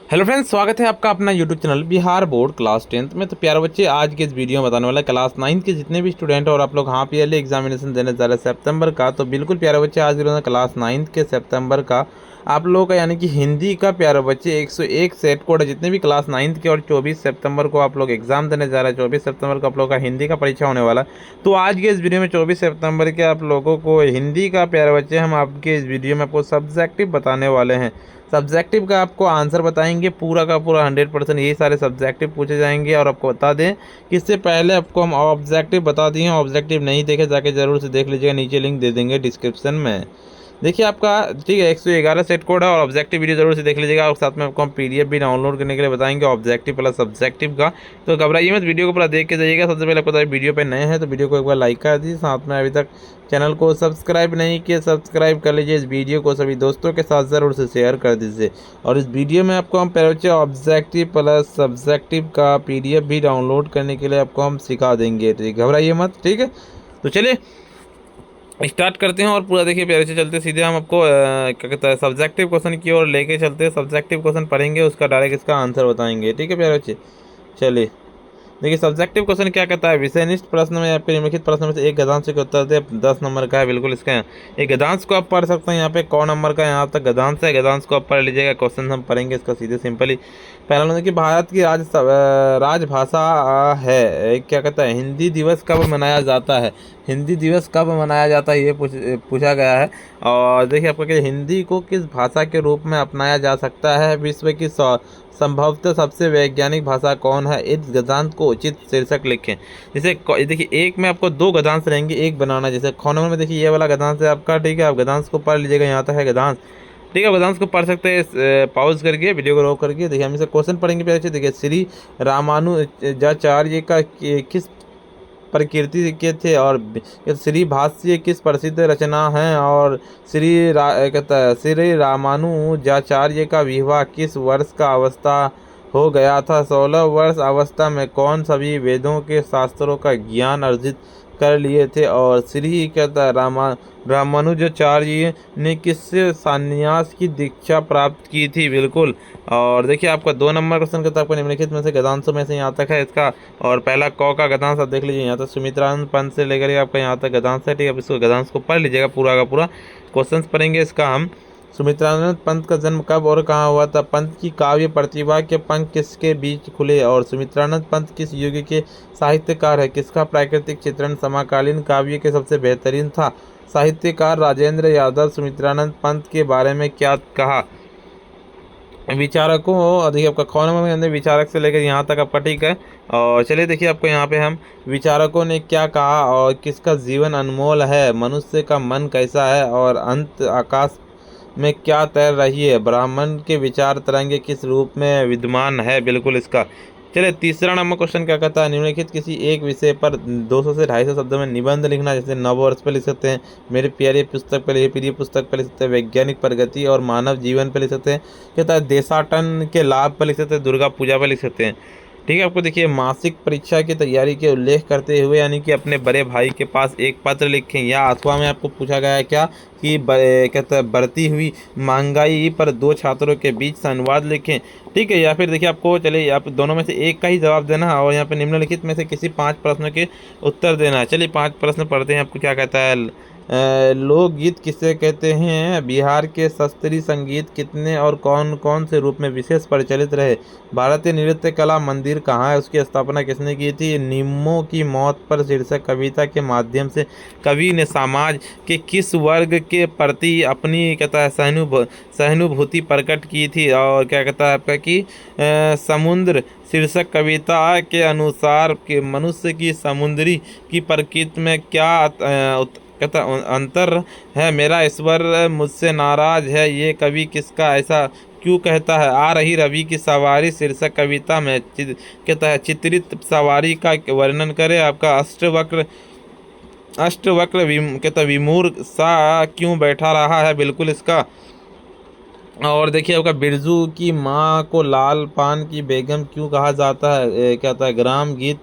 Hello friends, स्वागत है आपका अपना YouTube channel Bihar board class 10th में। तो प्यारे बच्चे, आज के इस वीडियो में बताने वाला है क्लास 9 के जितने भी स्टूडेंट और आप लोग हाफ ईयरली एग्जामिनेशन देने जा रहे हैं सितंबर का। तो बिल्कुल प्यारे बच्चे, आज के क्लास 9 के सितंबर का आप लोगों का यानी कि हिंदी का प्यारे बच्चे 101 सेट कोड है। जितने भी क्लास 9 के और 24 सितंबर को आप लोग एग्जाम देने जा रहे हैं, 24 सितंबर को आप लोगों का हिंदी का परीक्षा होने वाला है। तो आज के इस वीडियो में 24 सितंबर के आप लोगों को हिंदी का प्यारे बच्चे हम आपके इस वीडियो में आपको सब्जेक्टिव बताने वाले हैं। सब्जेक्टिव का आपको आंसर बताएंगे, पूरा का पूरा 100% यही सारे सब्जेक्टिव पूछे जाएंगे। और आपको बता दें कि इससे पहले आपको हम ऑब्जेक्टिव बता दिए हैं, ऑब्जेक्टिव नहीं देखे जाके ज़रूर से देख लीजिएगा, नीचे लिंक दे देंगे डिस्क्रिप्शन में। देखिए आपका ठीक है 111 सेट कोड है और ऑब्जेक्टिव वीडियो जरूर से देख लीजिएगा। और साथ में आपको हम पीडीएफ भी डाउनलोड करने के लिए बताएंगे ऑब्जेक्टिव प्लस सब्जेक्टिव का। तो घबराइए मत, वीडियो को पूरा देख के जाइएगा। सबसे पहले आपको वीडियो पे नए हैं तो वीडियो को एक बार लाइक कर दीजिए, साथ में अभी तक चैनल को सब्सक्राइब नहीं किया सब्सक्राइब कर लीजिए। इस वीडियो को सभी दोस्तों के साथ ज़रूर से शेयर कर दीजिए। और इस वीडियो में आपको हम पहले ऑब्जेक्टिव प्लस सब्जेक्टिव का पीडीएफ भी डाउनलोड करने के लिए आपको हम सिखा देंगे। ठीक, घबराइए मत, ठीक है। तो चलिए स्टार्ट करते हैं और पूरा देखिए प्यारे से चलते सीधे हम आपको क्या कहता है सब्जेक्टिव क्वेश्चन की ओर लेके चलते हैं। सब्जेक्टिव क्वेश्चन पढ़ेंगे, उसका डायरेक्ट इसका आंसर बताएंगे, ठीक है प्यारे बच्चे। चलिए देखिए सब्जेक्टिव क्वेश्चन क्या कहता है। विषयनिष्ठ प्रश्न में आपके निम्नलिखित प्रश्न में से एक गद्यांश के उत्तर दे। 10 नंबर का है, बिल्कुल इसका एक गद्यांश को आप पढ़ सकते हैं। यहाँ पे कौ नंबर का यहाँ तक गद्यांश है, गद्यांश को आप पढ़ लीजिएगा। क्वेश्चन हम पढ़ेंगे इसका सीधे सिंपली। पहला नंबर कि भारत की राजभाषा है क्या कहता है। हिंदी दिवस कब मनाया जाता है, हिंदी दिवस कब मनाया जाता है ये पूछा गया है। और देखिए आपको कि हिंदी को किस भाषा के रूप में अपनाया जा सकता है, विश्व की संभवतः सबसे वैज्ञानिक भाषा कौन है। इस गद्यांश को उचित शीर्षक लिखें। जैसे देखिए एक में आपको दो गद्यांश रहेंगे, एक बनाना। जैसे ख नंबर में देखिए ये वाला गद्यांश है आपका, ठीक है। आप गद्यांश को पढ़ लीजिएगा, यहाँ तक है गद्यांश, ठीक है। गद्यांश को पढ़ सकते हैं पॉज करके, वीडियो को रोक करके। देखिए हम इसे क्वेश्चन पढ़ेंगे पहले। देखिए श्री रामानुजाचार्य का किस प्रकृति के थे और श्री भाष्य किस प्रसिद्ध रचना है। और श्री रामानुजाचार्य का विवाह किस वर्ष का अवस्था हो गया था। 16 वर्ष अवस्था में कौन सभी वेदों के शास्त्रों का ज्ञान अर्जित कर लिए थे। और श्री कहता रामानुजाचार्य ने किससे संन्यास की दीक्षा प्राप्त की थी, बिल्कुल। और देखिए आपका 2 नंबर क्वेश्चन का आपको निम्नलिखित में से गद्यांशों में से यहाँ तक है इसका। और पहला क का गद्यांश आप देख लीजिए, यहाँ तक सुमित्रानंद पंत से लेकर आपका यहाँ तक गद्यांश है, ठीक है। अब इसको गद्यांश को पढ़ लीजिएगा पूरा का पूरा। क्वेश्चन पढ़ेंगे इसका हम। सुमित्रानंद पंत का जन्म कब और कहाँ हुआ था। पंत की काव्य प्रतिभा के पंख किसके बीच खुले। और सुमित्रानंद पंत किस युग के साहित्यकार है। किसका प्राकृतिक चित्रण समकालीन काव्य के सबसे बेहतरीन था। साहित्यकार राजेंद्र यादव सुमित्रानंद पंत के बारे में क्या कहा। विचारकों देखिए आपका ख नंबर में अंदर विचारक से लेकर यहाँ तक आपका, ठीक है। और चलिए देखिए आपको यहाँ पे हम विचारकों ने क्या कहा और किसका जीवन अनमोल है। मनुष्य का मन कैसा है और अंत आकाश में क्या तैर रही है। ब्राह्मण के विचार तरंगे किस रूप में विद्यमान है, बिल्कुल इसका। चलिए तीसरा नंबर क्वेश्चन क्या कहता है। निम्नलिखित किसी एक विषय पर 200 से 250 शब्दों में निबंध लिखना। जैसे नववर्ष पर लिख सकते हैं, मेरे प्यारे पुस्तक पर, प्रिय पुस्तक पर लिख सकते हैं, वैज्ञानिक प्रगति और मानव जीवन पर लिख सकते हैं, कहता है देशाटन के लाभ पर लिख सकते हैं, दुर्गा पूजा पर लिख सकते हैं, ठीक है। आपको देखिए मासिक परीक्षा की तैयारी के उल्लेख करते हुए यानी कि अपने बड़े भाई के पास एक पत्र लिखें। या अथवा में आपको पूछा गया है क्या कि कहता है बढ़ती हुई महंगाई पर 2 छात्रों के बीच संवाद लिखें, ठीक है। या फिर देखिए आपको चलिए आप दोनों में से एक का ही जवाब देना है और यहाँ पे निम्नलिखित में से किसी 5 प्रश्नों के उत्तर देना है। चलिए 5 प्रश्न पढ़ते हैं। आपको क्या कहता है। लोकगीत किसे कहते हैं। बिहार के शास्त्रीय संगीत कितने और कौन कौन से रूप में विशेष प्रचलित रहे। भारतीय नृत्य कला मंदिर कहाँ है, उसकी स्थापना किसने की थी। निम्मों की मौत पर शीर्षक कविता के माध्यम से कवि ने समाज के किस वर्ग के प्रति अपनी कहता है सहानुभूति प्रकट की थी। और क्या कहता है आपका कि समुद्र शीर्षक कविता के अनुसार कि मनुष्य की समुद्री की प्रकृति में क्या कहता अंतर है। मेरा ईश्वर मुझसे नाराज है, ये कवि किसका ऐसा क्यों कहता है। आ रही रवि की सवारी शीर्षक कविता में कहता है चित्रित सवारी का वर्णन करे। आपका अष्टवक्र कहता विमूर सा क्यों बैठा रहा है, बिल्कुल इसका। और देखिए आपका बिरजू की माँ को लाल पान की बेगम क्यों कहा जाता है। कहता है ग्राम गीत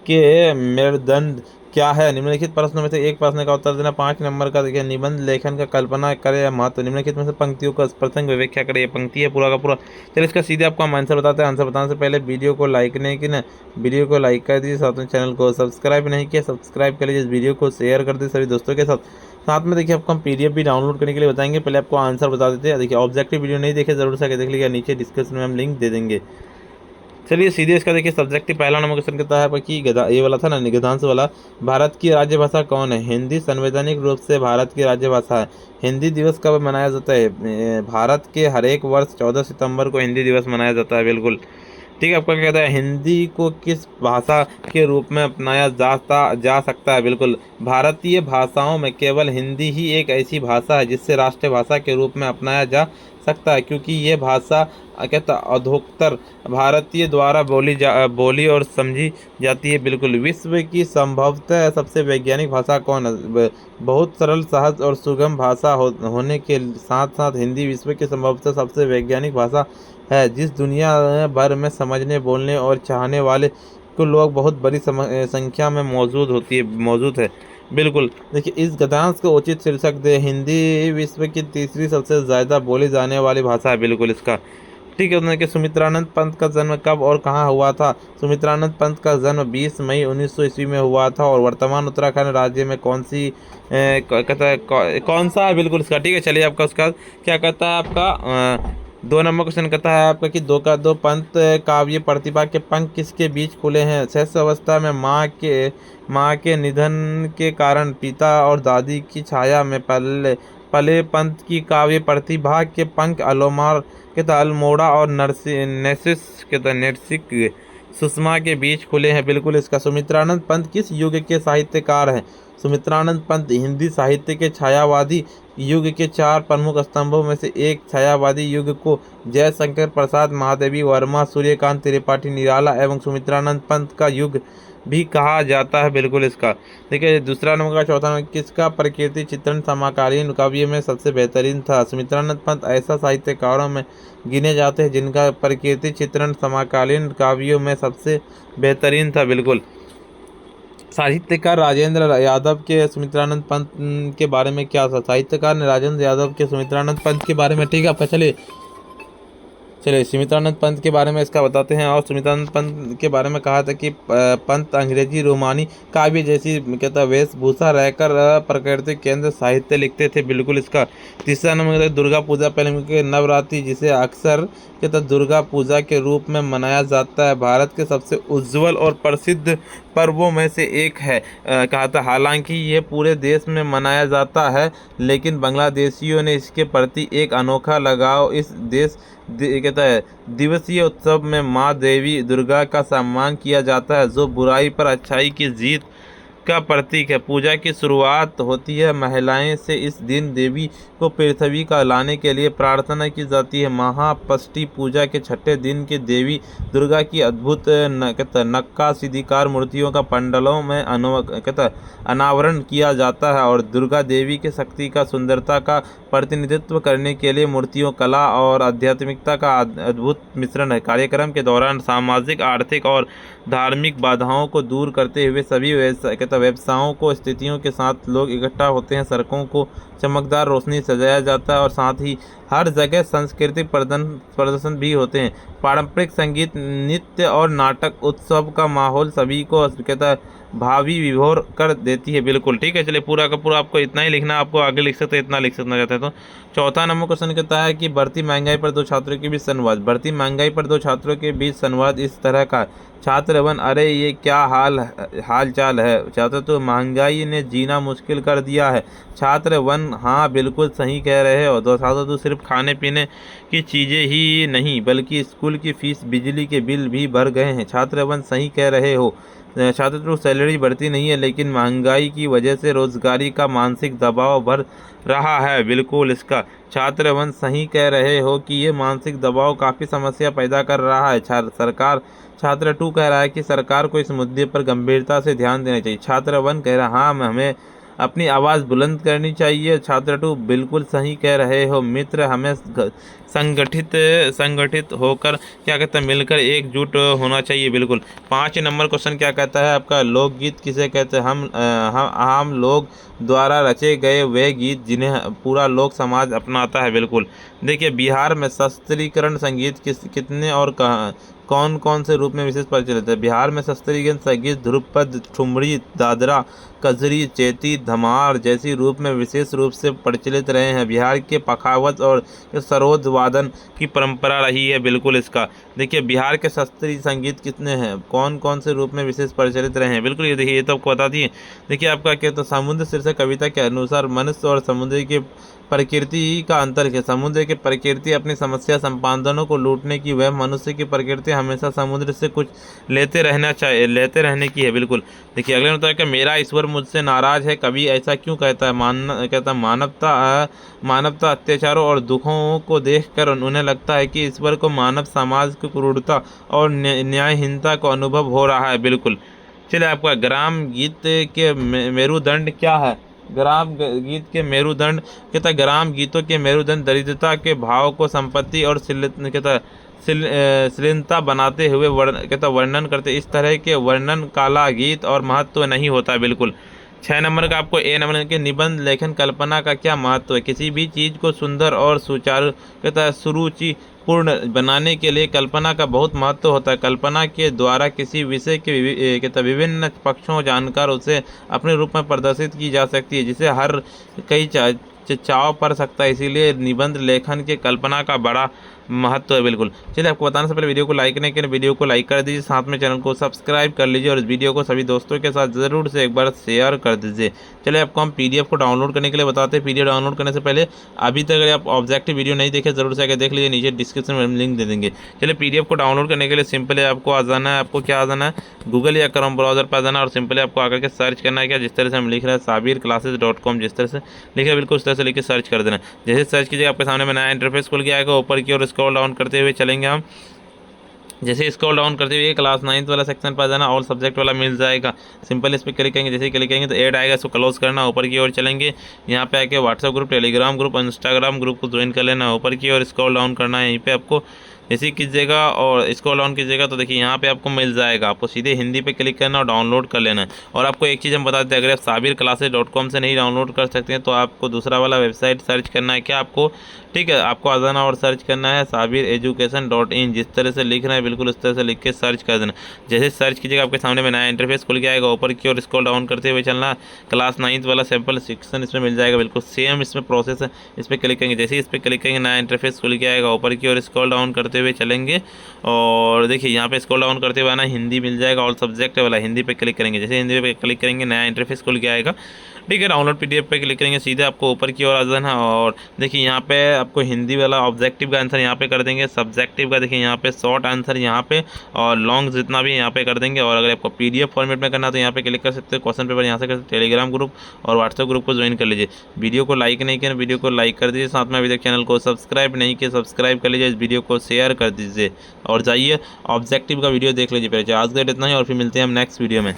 के मेरुदंड क्या है? निम्नलिखित प्रश्नों में से एक प्रश्न का उत्तर देना। 5 नंबर का देखिए, निबंध लेखन का कल्पना करें या महत्व। निम्नलिखित में से पंक्तियों का प्रसंग व्याख्या करें। ये पंक्ति है पूरा का पूरा। चलिए इसका सीधे आपको हम आंसर बताते हैं। आंसर बताने से पहले वीडियो को लाइक नहीं की ना, वीडियो को लाइक कर दीजिए, साथ में चैनल को सब्सक्राइब नहीं किया सब्सक्राइब कर लीजिए, इस वीडियो को शेयर कर दीजिए सभी दोस्तों के साथ में देखिए आपको हम PDF भी डाउनलोड करने के लिए बताएंगे। पहले आपको आंसर बता देते हैं। देखिए ऑब्जेक्टिव वीडियो नहीं देखे जरूर से देख लीजिएगा, नीचे डिस्क्रिप्शन में हम लिंक दे देंगे। चलिए सीधे इसका देखिए सब्जेक्टिव पहला नंबर क्वेश्चन कहता है कि ये वाला था ना गद्यांश वाला, भारत की राज्य भाषा कौन है? हिंदी संवैधानिक रूप से भारत की राज्य भाषा है। हिंदी दिवस कब मनाया जाता है? भारत के हर एक वर्ष 14 सितंबर को हिंदी दिवस मनाया जाता है। बिल्कुल ठीक है। आपका कहता है हिंदी को किस भाषा के रूप में अपनाया जा सकता है? बिल्कुल, भारतीय भाषाओं में केवल हिंदी ही एक ऐसी भाषा है जिससे राष्ट्रीय भाषा के रूप में अपनाया जा सकता है, क्योंकि ये भाषा कहता अधिकतर भारतीय द्वारा बोली और समझी जाती है। बिल्कुल, विश्व की संभवतः सबसे वैज्ञानिक भाषा कौन है? बहुत सरल, सहज और सुगम भाषा होने के साथ साथ हिंदी विश्व की संभवतः सबसे वैज्ञानिक भाषा है, जिस दुनिया भर में समझने, बोलने और चाहने वाले को लोग बहुत बड़ी संख्या में मौजूद है। बिल्कुल देखिए, इस गद्यांश को उचित शीर्षक दे। हिंदी विश्व की तीसरी सबसे ज़्यादा बोली जाने वाली भाषा है। बिल्कुल इसका ठीक है। उन्होंने सुमित्रानंद पंत का जन्म कब और कहाँ हुआ था? सुमित्रानंद पंत का जन्म 20 मई 1900 ईस्वी में हुआ था। और वर्तमान उत्तराखंड राज्य में कौन सा है? बिल्कुल इसका ठीक है। चलिए आपका उसका क्या कहता है आपका 2 नंबर क्वेश्चन कहता है आपका कि 2 का 2 पंत काव्य प्रतिभा के पंख किसके बीच खुले हैं? शिशुअवस्था में माँ के निधन के कारण पिता और दादी की छाया में पले पंत की काव्य प्रतिभा के पंख अल्मोड़ा और नैर्सिक सुषमा के बीच खुले हैं। बिल्कुल इसका सुमित्रानंद पंत किस युग के साहित्यकार हैं? सुमित्रानंद पंत हिंदी साहित्य के छायावादी युग के 4 प्रमुख स्तंभों में से एक। छायावादी युग को जयशंकर प्रसाद, महादेवी वर्मा, सूर्यकांत त्रिपाठी निराला एवं सुमित्रानंद पंत का युग भी कहा जाता है। बिल्कुल इसका देखिए दूसरा नंबर का चौथा नंबर, किसका प्रकृति चित्रण समकालीन काव्य में सबसे बेहतरीन था? सुमित्रानंद पंत ऐसा साहित्यकारों में गिने जाते हैं जिनका प्रकृति चित्रण समकालीन काव्यों में सबसे बेहतरीन था। बिल्कुल साहित्यकार राजेंद्र यादव के सुमित्रानंद पंत के बारे में क्या था? साहित्यकार ने राजेंद्र यादव के सुमित्रानंद पंत के बारे में ठीक है आपका चलिए सुमित्रानंद पंत के बारे में इसका बताते हैं। और सुमित्रानंद पंत के बारे में कहा था कि पंत अंग्रेजी रोमानी काव्य जैसी कहता वेशभूषा रहकर प्राकृतिक केंद्र साहित्य लिखते थे। बिल्कुल इसका तीसरा नंबर दुर्गा पूजा पहले नवरात्रि, जिसे अक्सर कहता दुर्गा पूजा के रूप में मनाया जाता है, भारत के सबसे उज्जवल और प्रसिद्ध पर्वों में से एक है। कहा था हालांकि ये पूरे देश में मनाया जाता है, लेकिन बांग्लादेशियों ने इसके प्रति एक अनोखा लगाव। इस कहता है दिवसीय उत्सव में माँ देवी दुर्गा का सम्मान किया जाता है, जो बुराई पर अच्छाई की जीत का प्रतीक है। पूजा की शुरुआत होती है महिलाएं से। इस दिन देवी को पृथ्वी का लाने के लिए प्रार्थना की जाती है। महापष्टी पूजा के 6ठे दिन के देवी दुर्गा की अद्भुत नक्काशीदार मूर्तियों का पंडालों में अनावरण किया जाता है और दुर्गा देवी की शक्ति का सुंदरता का प्रतिनिधित्व करने के लिए मूर्तियों कला और आध्यात्मिकता का अद्भुत मिश्रण है। कार्यक्रम के दौरान सामाजिक, आर्थिक और धार्मिक बाधाओं को दूर करते हुए सभी व्यवसायों को स्थितियों के साथ लोग इकट्ठा होते हैं। सड़कों को चमकदार रोशनी सजाया जाता है और साथ ही हर जगह सांस्कृतिक प्रदर्शन भी होते हैं। पारंपरिक संगीत, नृत्य और नाटक उत्सव का माहौल सभी को भावी विभोर कर देती है। बिल्कुल ठीक है। चलिए पूरा का पूरा आपको इतना ही लिखना, आपको आगे लिख सकते इतना लिख सकना चाहते हैं तो चौथा नंबर क्वेश्चन कहता है कि बढ़ती महंगाई पर 2 छात्रों के बीच संवाद। बढ़ती महंगाई पर 2 छात्रों के बीच संवाद इस तरह का। छात्र 1, अरे ये क्या हाल चाल है? छात्र 2, महंगाई ने जीना मुश्किल कर दिया है। छात्र 1, हाँ बिल्कुल सही कह रहे हो। छात्र 2, सिर्फ खाने पीने की चीज़ें ही नहीं बल्कि स्कूल की फीस, बिजली के बिल भी बढ़ गए हैं। छात्र 1, सही कह रहे हो। छात्र 2, सैलरी बढ़ती नहीं है, लेकिन महंगाई की वजह से रोजगारी का मानसिक दबाव बढ़ रहा है। बिल्कुल इसका छात्र 1, सही कह रहे हो कि ये मानसिक दबाव काफ़ी समस्या पैदा कर रहा है। छात्र 2 कह रहा है कि सरकार को इस मुद्दे पर गंभीरता से ध्यान देना चाहिए। छात्र 1 कह रहा है हाँ हमें अपनी आवाज़ बुलंद करनी चाहिए। छात्र 2, बिल्कुल सही कह रहे हो मित्र, हमें संगठित होकर क्या कहता है, मिलकर एकजुट होना चाहिए। बिल्कुल। 5 नंबर क्वेश्चन क्या कहता है आपका, लोकगीत किसे कहते हैं? हम लोग द्वारा रचे गए वे गीत जिन्हें पूरा लोक समाज अपनाता है। बिल्कुल। देखिए, बिहार में शास्त्रीकरण संगीत कितने और कौन कौन से रूप में विशेष प्रचलित है? बिहार में शास्त्रीय संगीत ध्रुपद, ठुमरी, दादरा, कजरी, चैती, धमार जैसी रूप में विशेष रूप से प्रचलित रहे हैं। बिहार के पखावज और सरोद वादन की परंपरा रही है। बिल्कुल इसका। देखिए, बिहार के शास्त्रीय संगीत कितने हैं, कौन कौन से रूप में विशेष प्रचलित रहे हैं? बिल्कुल, ये देखिए, ये तो आपको बता दिए। देखिए, आपका क्या तो समुद्र शीर्षक कविता के अनुसार मनुष्य और समुद्र के प्रकृति का अंतर है। समुद्र की प्रकृति अपनी समस्या संपादनों को लूटने की, वह मनुष्य की प्रकृति हमेशा समुद्र से कुछ लेते रहने की है। बिल्कुल। देखिए, अगले होता है कि मेरा ईश्वर मुझसे नाराज है, कवि ऐसा क्यों कहता है? कहता मानवता अत्याचारों और दुखों को देखकर उन्हें लगता है कि ईश्वर को मानव समाज की क्रूरता और न्यायहीनता का अनुभव हो रहा है। बिल्कुल। चलिए, आपका ग्राम गीत के मेरुदंड क्या है? ग्राम गीत के मेरुदंड कहता है, ग्राम गीतों के मेरुदंड दरिद्रता के भाव को संपत्ति और श्लीलता बनाते हुए वर्णन करते। इस तरह के वर्णन काला गीत और महत्व नहीं होता। बिल्कुल। 6 नंबर का आपको ए नंबर के निबंध लेखन कल्पना का क्या महत्व है? किसी भी चीज़ को सुंदर और सुरुचिपूर्ण बनाने के लिए कल्पना का बहुत महत्व होता है। कल्पना के द्वारा किसी विषय के विभिन्न पक्षों जानकर उसे अपने रूप में प्रदर्शित की जा सकती है, जिसे हर कई चाव पड़ सकता है। इसीलिए निबंध लेखन के कल्पना का बड़ा महत्व है। बिल्कुल। चलिए, आपको बताने से पहले वीडियो को लाइक नहीं करें, वीडियो को लाइक कर दीजिए, साथ में चैनल को सब्सक्राइब कर लीजिए और इस वीडियो को सभी दोस्तों के साथ ज़रूर से एक बार शेयर कर दीजिए। चलिए, आपको हम पीडीएफ को डाउनलोड करने के लिए बताते हैं। पीडीएफ डाउनलोड करने से पहले अभी तक अगर आप ऑब्जेक्टिव वीडियो नहीं देखे, जरूर से आकर देख लीजिए, नीचे डिस्क्रिप्शन में लिंक दे देंगे। चलिए, पीडीएफ को डाउनलोड करने के लिए सिंपली आपको आ जाना है, आपको क्या आ जाना है, गूगल या क्रोम ब्राउजर पर आ जाना और सिंपली आपको आकर के सर्च करना है। क्या जिस तरह से हम लिख रहे हैं sabirclasses.com, जिस तरह से लिखे हैं बिल्कुल उस तरह से लिख के सर्च कर देना। जैसे सर्च कीजिए, आपके सामने में नया इंटरफेस खुल के आएगा। ऊपर की ओर स्क्रॉल डाउन करते हुए चलेंगे हम। जैसे स्क्रॉल डाउन करते हुए क्लास 9 वाला सेक्शन पर जाना, ऑल सब्जेक्ट वाला मिल जाएगा। सिंपल इस पर क्लिक करेंगे, जैसे ही क्लिक करेंगे तो ऐड आएगा, इसको क्लोज करना। ऊपर की ओर चलेंगे, यहाँ पे आके WhatsApp group, Telegram group, Instagram group को ज्वाइन कर लेना। ऊपर की ओर स्क्रॉल डाउन करना है, यहीं पे आपको जैसे ही कीजिएगा और स्क्रॉल डाउन कीजिएगा तो देखिए यहाँ पे आपको मिल जाएगा। आपको सीधे हिंदी पे क्लिक करना और डाउनलोड कर लेना है। और आपको एक चीज़ हम बता देते हैं, अगर आप sabirclasses.com से नहीं डाउनलोड कर सकते हैं तो आपको दूसरा वाला वेबसाइट सर्च करना है। क्या आपको, ठीक है, आपको आ जाना और सर्च करना है sabireducation.in, जिस तरह से लिखना है बिल्कुल उस तरह से लिख के सर्च कर देना। जैसे सर्च कीजिएगा, आपके सामने में नया इंटरफेस खुल के आएगा। ऊपर की ओर स्क्रॉल डाउन करते हुए चलना, क्लास 9 वाला सैम्पल सेक्शन इसमें मिल जाएगा। बिल्कुल सेम इसमें प्रोसेस है, इस पर क्लिक करेंगे, जैसे ही इस पर क्लिक करेंगे नया इंटरफेस खुल के आएगा। ऊपर की ओर स्क्रॉल डाउन करते हुए चलेंगे और देखिए यहाँ पे स्क्रॉल डाउन करते हुए आना, हिंदी मिल जाएगा और सब्जेक्ट वाला हिंदी पे क्लिक करेंगे। जैसे हिंदी पे क्लिक करेंगे नया इंटरफेस खुल के आएगा। ठीक है, डाउनलोड पीडीएफ पे क्लिक करेंगे, सीधे आपको ऊपर की ओर आ जाना और देखिए यहाँ पे आपको हिंदी वाला ऑब्जेक्टिव का आंसर यहाँ पे कर देंगे, सब्जेक्टिव का देखिए यहाँ पे शॉर्ट आंसर यहाँ पे और लॉन्ग जितना भी यहाँ पे कर देंगे। और अगर आपको पीडीएफ फॉर्मेट में करना तो यहाँ पे क्लिक कर सकते हो, क्वेश्चन पेपर यहाँ से कर सकते, टेलीग्राम ग्रुप और व्हाट्सएप ग्रुप को ज्वाइन कर लीजिए। वीडियो को लाइक नहीं करें, वीडियो को लाइक कर दीजिए, साथ में अभी तक चैनल को सब्सक्राइब नहीं किया सब्सक्राइब कर लीजिए, इस वीडियो को शेयर कर दीजिए और जाइए ऑब्जेक्टिव का वीडियो देख लीजिए। पहले आज का इतना ही और फिर मिलते हैं हम नेक्स्ट वीडियो में।